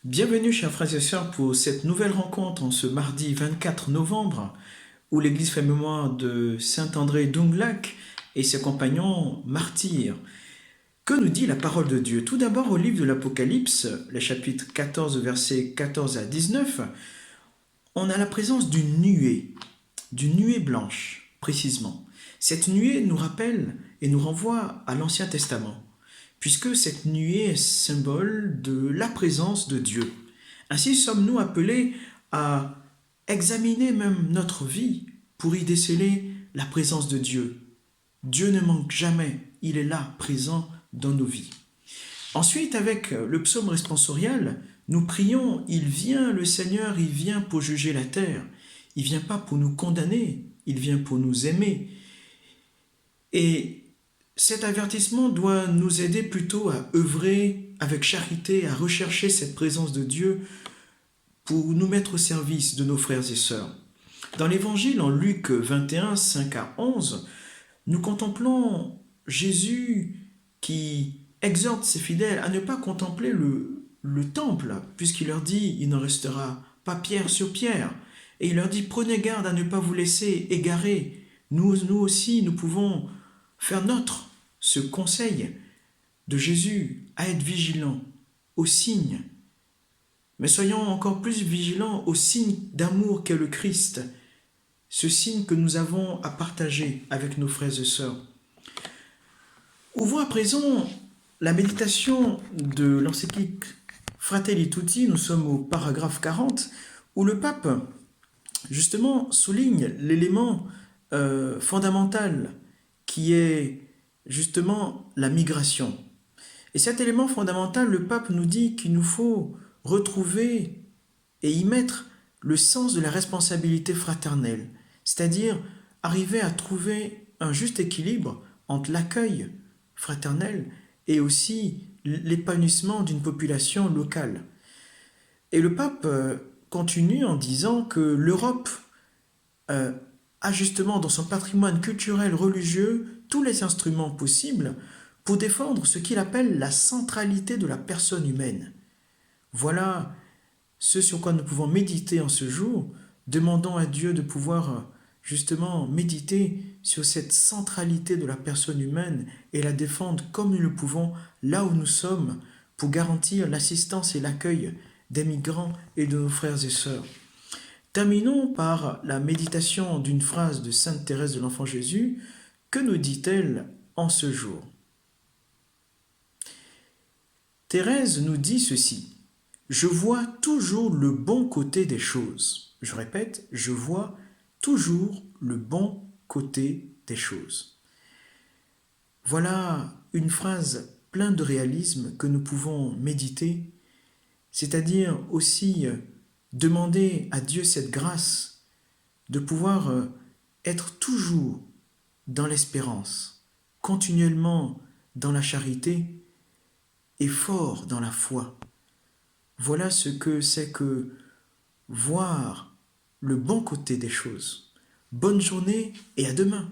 Bienvenue, chers frères et sœurs, pour cette nouvelle rencontre en ce mardi 24 novembre, où l'Église fait mémoire de Saint André d'Unglac et ses compagnons martyrs. Que nous dit la parole de Dieu? Tout d'abord, au livre de l'Apocalypse, les chapitres 14, versets 14 à 19, on a la présence d'une nuée blanche, précisément. Cette nuée nous rappelle et nous renvoie à l'Ancien Testament, puisque cette nuée est symbole de la présence de Dieu. Ainsi sommes-nous appelés à examiner même notre vie pour y déceler la présence de Dieu. Dieu ne manque jamais, il est là, présent dans nos vies. Ensuite, avec le psaume responsorial, nous prions, il vient le Seigneur, il vient pour juger la terre. Il vient pas pour nous condamner, il vient pour nous aimer. Et cet avertissement doit nous aider plutôt à œuvrer avec charité, à rechercher cette présence de Dieu pour nous mettre au service de nos frères et sœurs. Dans l'évangile en Luc 21, 5 à 11, nous contemplons Jésus qui exhorte ses fidèles à ne pas contempler le temple, puisqu'il leur dit, il n'en restera pas pierre sur pierre. Et il leur dit, prenez garde à ne pas vous laisser égarer. Nous aussi, nous pouvons faire nôtre ce conseil de Jésus à être vigilants aux signes. Mais soyons encore plus vigilants au signe d'amour qu'est le Christ, ce signe que nous avons à partager avec nos frères et sœurs. Ouvrons à présent la méditation de l'encyclique Fratelli Tutti. Nous sommes au paragraphe 40, où le pape, justement, souligne l'élément fondamental qui est justement la migration. Et cet élément fondamental, le pape nous dit qu'il nous faut retrouver et y mettre le sens de la responsabilité fraternelle, c'est-à-dire arriver à trouver un juste équilibre entre l'accueil fraternel et aussi l'épanouissement d'une population locale. Et le pape continue en disant que l'Europe a justement dans son patrimoine culturel religieux tous les instruments possibles pour défendre ce qu'il appelle la centralité de la personne humaine. Voilà ce sur quoi nous pouvons méditer en ce jour. Demandons à Dieu de pouvoir justement méditer sur cette centralité de la personne humaine et la défendre comme nous le pouvons là où nous sommes pour garantir l'assistance et l'accueil des migrants et de nos frères et sœurs. Terminons par la méditation d'une phrase de Sainte Thérèse de l'Enfant Jésus. Que nous dit-elle en ce jour? Thérèse nous dit ceci: je vois toujours le bon côté des choses. Je répète, je vois toujours le bon côté des choses. Voilà une phrase pleine de réalisme que nous pouvons méditer, c'est-à-dire aussi demander à Dieu cette grâce de pouvoir être toujours dans l'espérance, continuellement dans la charité et fort dans la foi. Voilà ce que c'est que voir le bon côté des choses. Bonne journée et à demain.